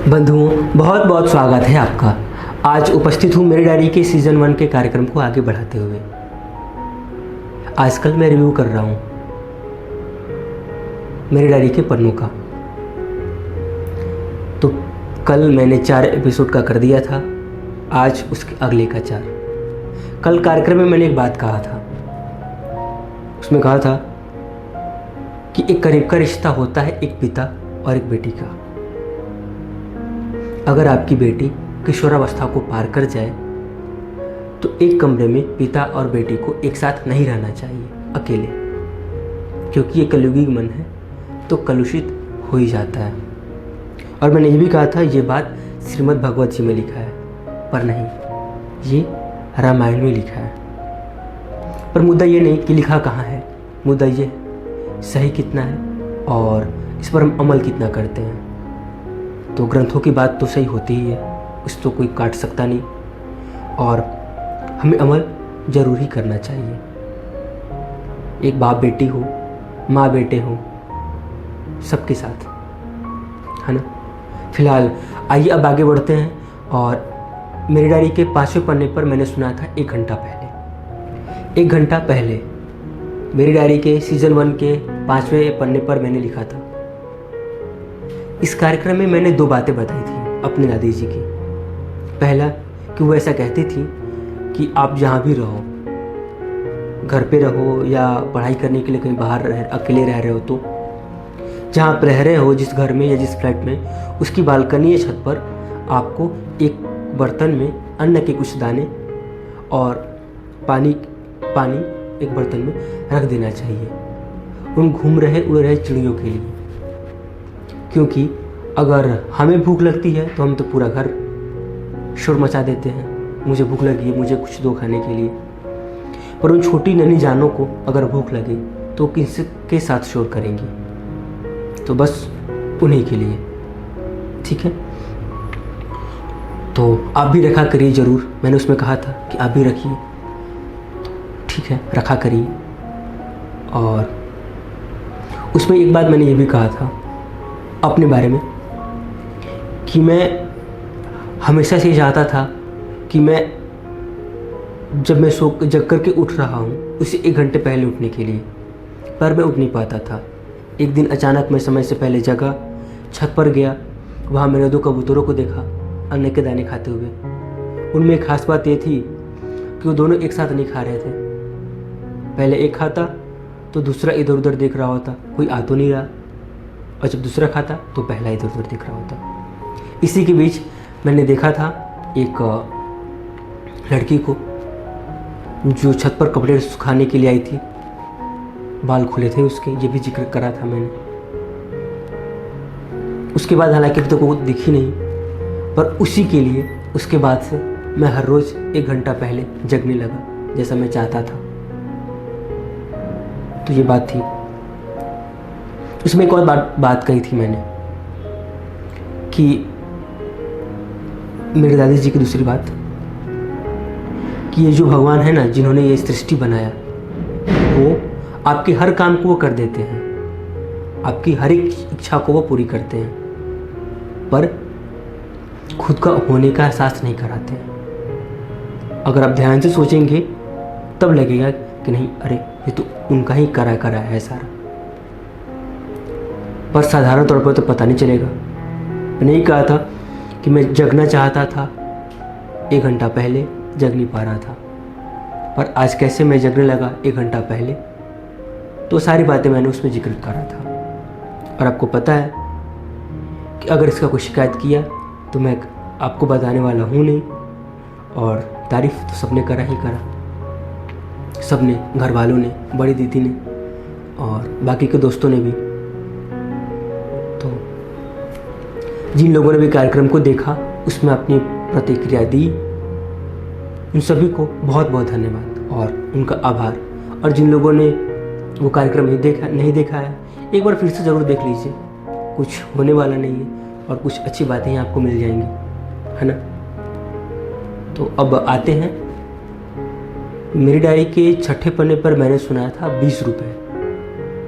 बंधुओं, बहुत बहुत स्वागत है आपका। आज उपस्थित हूँ मेरी डायरी के सीज़न 1 के कार्यक्रम को आगे बढ़ाते हुए। आजकल मैं रिव्यू कर रहा हूँ मेरी डायरी के पन्नों का। तो कल मैंने 4 एपिसोड का कर दिया था, आज उसके अगले का 4। कल कार्यक्रम में मैंने एक बात कहा था, उसमें कहा था कि एक करीब का रिश्ता होता है एक पिता और एक बेटी का। अगर आपकी बेटी किशोरावस्था को पार कर जाए तो एक कमरे में पिता और बेटी को एक साथ नहीं रहना चाहिए अकेले, क्योंकि ये कलयुगी मन है तो कलुषित हो ही जाता है। और मैंने ये भी कहा था, ये बात श्रीमद् भगवत जी में लिखा है, पर नहीं, ये रामायण में लिखा है। पर मुद्दा ये नहीं कि लिखा कहाँ है, मुद्दा ये है सही कितना है और इस पर हम अमल कितना करते हैं। तो ग्रंथों की बात तो सही होती ही है, उस तो कोई काट सकता नहीं, और हमें अमल ज़रूर ही करना चाहिए। एक बाप बेटी हो, माँ बेटे हो, सबके साथ, है ना। फिलहाल आइए अब आगे बढ़ते हैं। और मेरी डायरी के 5वें पन्ने पर मैंने सुना था 1 घंटा पहले। 1 घंटा पहले मेरी डायरी के सीज़न 1 के 5वें पन्ने पर मैंने लिखा था। इस कार्यक्रम में मैंने 2 बातें बताई थी अपनी दादी जी की। पहला कि वो ऐसा कहती थी कि आप जहाँ भी रहो, घर पे रहो या पढ़ाई करने के लिए कहीं बाहर अकेले रह रहे हो, तो जहाँ आप रह रहे हो, जिस घर में या जिस फ्लैट में, उसकी बालकनी या छत पर आपको एक बर्तन में अन्न के कुछ दाने और पानी एक बर्तन में रख देना चाहिए उन घूम रहे उड़ रहे चिड़ियों के लिए। क्योंकि अगर हमें भूख लगती है तो हम तो पूरा घर शोर मचा देते हैं, मुझे भूख लगी है, मुझे कुछ दो खाने के लिए। पर उन छोटी नन्ही जानों को अगर भूख लगे तो किसके साथ शोर करेंगी, तो बस उन्हीं के लिए, ठीक है। तो आप भी रखा करिए ज़रूर, मैंने उसमें कहा था कि आप भी रखिए, ठीक है, रखा करिए। और उसमें एक बात मैंने ये भी कहा था अपने बारे में कि मैं हमेशा से चाहता था कि मैं जब मैं जग कर के उठ रहा हूँ उसे 1 घंटे पहले उठने के लिए, पर मैं उठ नहीं पाता था। एक दिन अचानक मैं समय से पहले जगा, छत पर गया, वहाँ मैंने 2 कबूतरों को देखा अन्न के दाने खाते हुए। उनमें एक खास बात ये थी कि वो दोनों एक साथ नहीं खा रहे थे। पहले एक खाता तो दूसरा इधर उधर देख रहा होता, कोई आ तो नहीं रहा, और जब दूसरा खाता तो पहला इधर उधर दिख रहा होता। इसी के बीच मैंने देखा था एक लड़की को जो छत पर कपड़े सुखाने के लिए आई थी, बाल खुले थे उसके, ये भी जिक्र करा था मैंने। उसके बाद हालांकि अभी तक वो दिखी नहीं, पर उसी के लिए उसके बाद से मैं हर रोज़ 1 घंटा पहले जगने लगा जैसा मैं चाहता था। तो ये बात थी। उसमें एक और बात कही थी मैंने कि मेरी दादी जी की दूसरी बात कि ये जो भगवान है ना, जिन्होंने ये सृष्टि बनाया, वो आपके हर काम को वो कर देते हैं, आपकी हर एक इच्छा को वो पूरी करते हैं, पर खुद का होने का एहसास नहीं कराते हैं। अगर आप ध्यान से सोचेंगे तब लगेगा कि नहीं, अरे ये तो उनका ही करा है सारा, पर साधारण तौर पर तो पता नहीं चलेगा। मैंने ही कहा था कि मैं जगना चाहता था, 1 घंटा पहले जग नहीं पा रहा था, पर आज कैसे मैं जगने लगा 1 घंटा पहले। तो सारी बातें मैंने उसमें जिक्र करा था। और आपको पता है कि अगर इसका कोई शिकायत किया तो मैं आपको बताने वाला हूँ नहीं, और तारीफ़ तो सबने करा ही करा, सबने, घर वालों ने, बड़ी दीदी ने और बाकी के दोस्तों ने भी। तो जिन लोगों ने भी कार्यक्रम को देखा, उसमें अपनी प्रतिक्रिया दी, उन सभी को बहुत बहुत धन्यवाद और उनका आभार। और जिन लोगों ने वो कार्यक्रम नहीं देखा है, एक बार फिर से ज़रूर देख लीजिए, कुछ होने वाला नहीं है और कुछ अच्छी बातें ही आपको मिल जाएंगी, है ना। तो अब आते हैं मेरी डायरी के 6ठे पन्ने पर। मैंने सुनाया था 20 रुपये,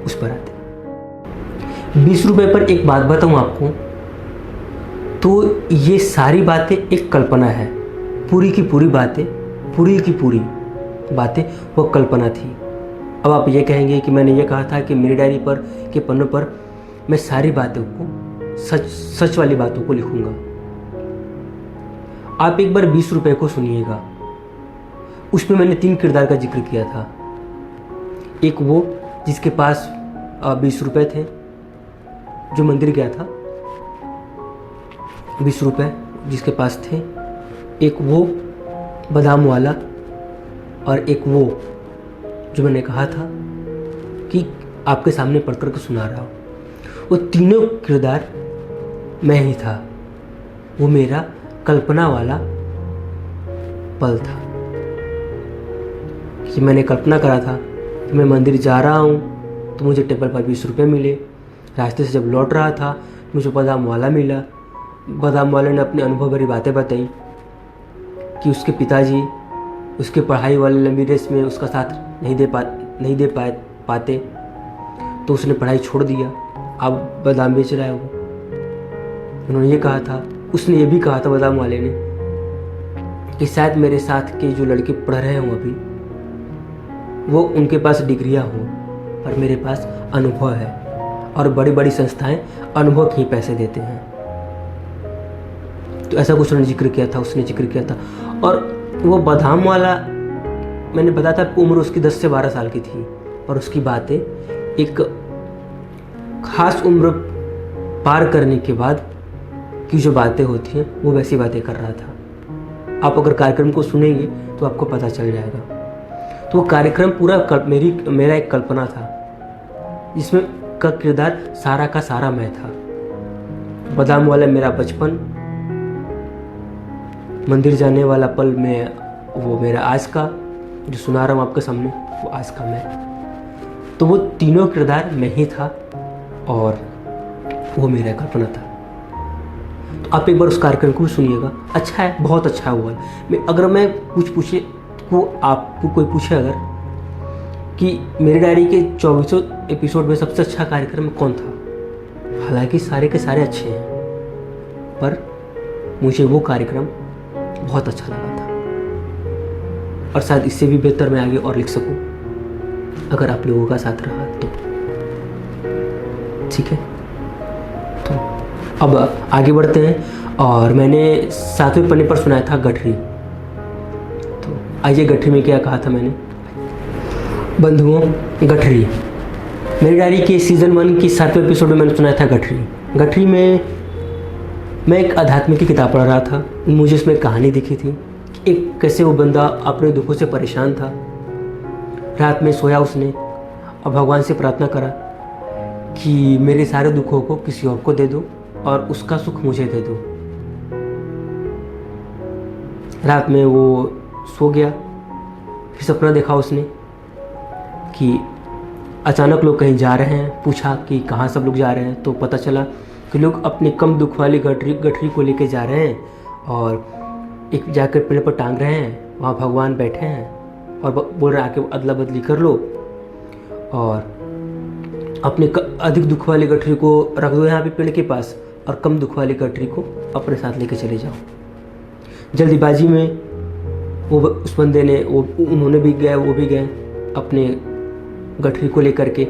उस पर आते हैं। ₹20 पर एक बात बताऊँ आपको, तो ये सारी बातें एक कल्पना है, पूरी की पूरी बातें, पूरी की पूरी बातें वो कल्पना थी। अब आप ये कहेंगे कि मैंने ये कहा था कि मेरी डायरी पर के पन्नों पर मैं सारी बातों को, सच वाली बातों को लिखूंगा। आप एक बार ₹20 को सुनिएगा। उसमें मैंने 3 किरदार का जिक्र किया था। एक वो जिसके पास ₹20 थे, जो मंदिर गया था, ₹20 जिसके पास थे। एक वो बादाम वाला, और एक वो जो मैंने कहा था कि आपके सामने पढ़ कर के सुना रहा हूँ। वो तीनों किरदार मैं ही था। वो मेरा कल्पना वाला पल था कि मैंने कल्पना करा था कि मैं मंदिर जा रहा हूँ तो मुझे टेबल पर ₹20 मिले। रास्ते से जब लौट रहा था मुझे बादाम वाला मिला। बादाम वाले ने अपनी अनुभव भरी बातें बताई कि उसके पिताजी उसके पढ़ाई वाले लंबी रेस में उसका साथ नहीं दे पाते, तो उसने पढ़ाई छोड़ दिया। अब बादाम बेच रहा है वो। उन्होंने ये कहा था, उसने ये भी कहा था बादाम वाले ने कि शायद मेरे साथ के जो लड़के पढ़ रहे हों अभी, वो उनके पास डिग्रियां हों, पर मेरे पास अनुभव है, और बड़ी बड़ी संस्थाएं अनुभव के ही पैसे देते हैं। तो ऐसा कुछ उसने जिक्र किया था। और वो बादाम वाला, मैंने बताया था उम्र उसकी 10 से 12 साल की थी, और उसकी बातें एक खास उम्र पार करने के बाद की जो बातें होती हैं वो वैसी बातें कर रहा था। आप अगर कार्यक्रम को सुनेंगे तो आपको पता चल जाएगा। तो वो कार्यक्रम पूरा मेरा एक कल्पना था, जिसमें का किरदार सारा का सारा मैं था। बादाम वाला मेरा बचपन, मंदिर जाने वाला पल में वो मेरा आज का, जो सुना रहा हूँ आपके सामने, वो आज का मैं। तो वो तीनों किरदार मैं ही था, और वो मेरा कल्पना था। तो आप एक बार उस कार्यक्रम को भी सुनिएगा। अच्छा है, बहुत अच्छा हुआ। अगर मैं आपको कोई पूछे अगर कि मेरी डायरी के 24 एपिसोड में सबसे अच्छा कार्यक्रम कौन था, हालांकि सारे के सारे अच्छे हैं, पर मुझे वो कार्यक्रम बहुत अच्छा लगा था, और शायद इससे भी बेहतर मैं आगे और लिख सकूं अगर आप लोगों का साथ रहा तो। ठीक है, तो अब आगे बढ़ते हैं। और मैंने 7वें पन्ने पर सुनाया था गठरी। तो आइए, गठरी में क्या कहा था मैंने। बंधुओं, गठरी मेरी डायरी के सीज़न 1 की 7वें एपिसोड में मैंने सुनाया था गठरी में मैं एक आध्यात्मिक की किताब पढ़ रहा था। मुझे उसमें कहानी दिखी थी, एक कैसे वो बंदा अपने दुखों से परेशान था। रात में सोया उसने और भगवान से प्रार्थना करा कि मेरे सारे दुखों को किसी और को दे दो और उसका सुख मुझे दे दो। रात में वो सो गया, फिर सपना देखा उसने कि अचानक लोग कहीं जा रहे हैं। पूछा कि कहाँ सब लोग जा रहे हैं, तो पता चला कि लोग अपनी कम दुख वाली गठरी को लेके जा रहे हैं और एक जाकर पेड़ पर टांग रहे हैं। वहाँ भगवान बैठे हैं और बोल रहे आके अदला बदली कर लो और अपने अधिक दुख वाली गठरी को रख दो यहाँ पे पेड़ के पास और कम दुख वाली गठरी को अपने साथ लेके चले जाओ। जल्दीबाजी में वो उस बंदे ने वो भी गए अपने गठरी को लेकर के।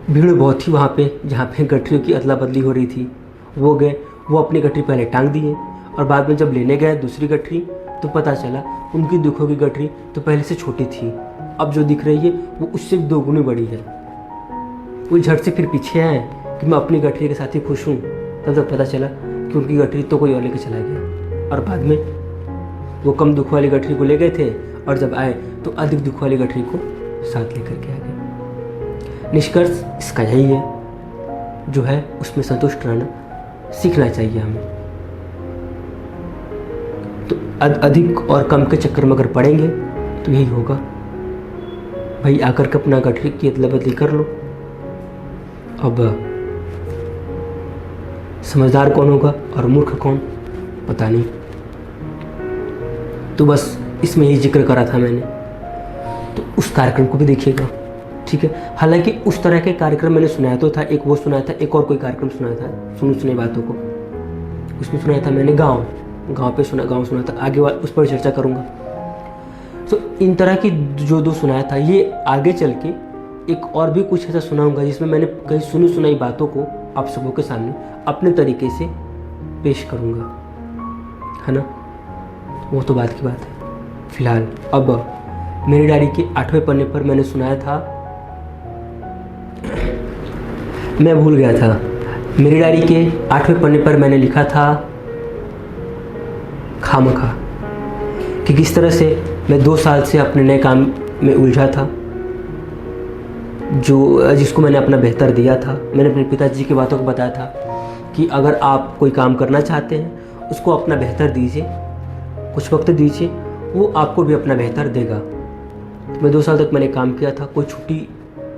भीड़ बहुत थी वहाँ पे जहाँ पे गठरियों की अदला बदली हो रही थी। वो गए, वो अपनी गठरी पहले टांग दिए और बाद में जब लेने गए दूसरी गठरी तो पता चला उनकी दुखों की गठरी तो पहले से छोटी थी, अब जो दिख रही है वो उससे 2 गुनी बड़ी है। वो झट से फिर पीछे आए कि मैं अपनी गठरी के साथ ही खुश हूँ। तब पता चला कि उनकी गठरी तो कोई और लेके चला गया और बाद में वो कम दुख वाली गठरी को ले गए थे और जब आए तो अधिक दुख वाली गठरी को साथ लेकर के आ गए। निष्कर्ष इसका यही है, जो है उसमें संतुष्ट रहना सीखना चाहिए हमें। तो अधिक और कम के चक्कर में अगर पड़ेंगे तो यही होगा, भाई आकर के अपना गठरी की अदला बदली कर लो। अब समझदार कौन होगा और मूर्ख कौन पता नहीं। तो बस इसमें ही जिक्र करा था मैंने, तो उस कार्यक्रम को भी देखिएगा। ठीक है। हालांकि उस तरह के कार्यक्रम मैंने सुनाया तो था, एक वो सुनाया था, एक और कोई कार्यक्रम सुनाया था सुनी सुनी बातों को, उसमें सुनाया था मैंने गांव पे सुना था, आगे उस पर चर्चा करूँगा। तो इन तरह की जो दो सुनाया था, ये आगे चल के एक और भी कुछ ऐसा सुनाऊंगा जिसमें मैंने कई सुनी सुनाई बातों को आप सबों के सामने अपने तरीके से पेश करूँगा, है ना। वो तो बात की बात है। फिलहाल अब मेरी डायरी के 8वें पन्ने पर मैंने सुनाया था, मैं भूल गया था, मेरी डायरी के 8वें पन्ने पर मैंने लिखा था खामखा, कि किस तरह से मैं 2 साल से अपने नए काम में उलझा था, जिसको मैंने अपना बेहतर दिया था। मैंने अपने पिताजी की बातों को बताया था कि अगर आप कोई काम करना चाहते हैं उसको अपना बेहतर दीजिए, कुछ वक्त दीजिए, वो आपको भी अपना बेहतर देगा। मैं 2 साल तक मैंने काम किया था, कोई छुट्टी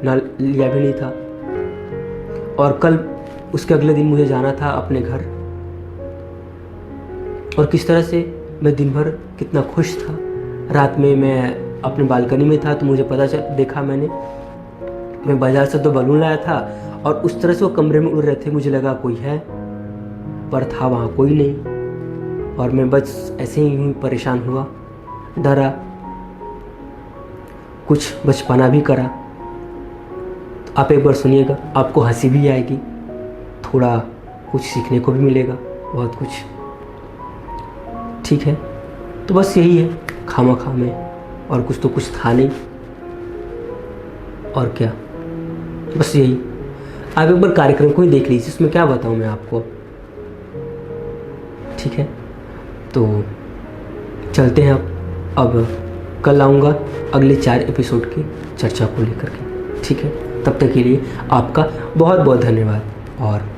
ना लिया भी नहीं था, और कल उसके अगले दिन मुझे जाना था अपने घर, और किस तरह से मैं दिन भर कितना खुश था। रात में मैं अपने बालकनी में था तो मुझे देखा मैंने, मैं बाज़ार से 2 बलून लाया था और उस तरह से वो कमरे में उड़ रहे थे, मुझे लगा कोई है, पर था वहाँ कोई नहीं, और मैं बस ऐसे ही परेशान हुआ, डरा, कुछ बचपना भी करा। तो आप एक बार सुनिएगा, आपको हंसी भी आएगी, थोड़ा कुछ सीखने को भी मिलेगा, बहुत कुछ। ठीक है, तो बस यही है खामखा में, और कुछ तो कुछ था नहीं, और क्या, बस यही। आप एक बार कार्यक्रम को ही देख लीजिए, इसमें क्या बताऊँ मैं आपको। ठीक है, तो चलते हैं अब कल आऊँगा अगले 4 एपिसोड की चर्चा को लेकर के। ठीक है, तब तक के लिए आपका बहुत बहुत धन्यवाद, और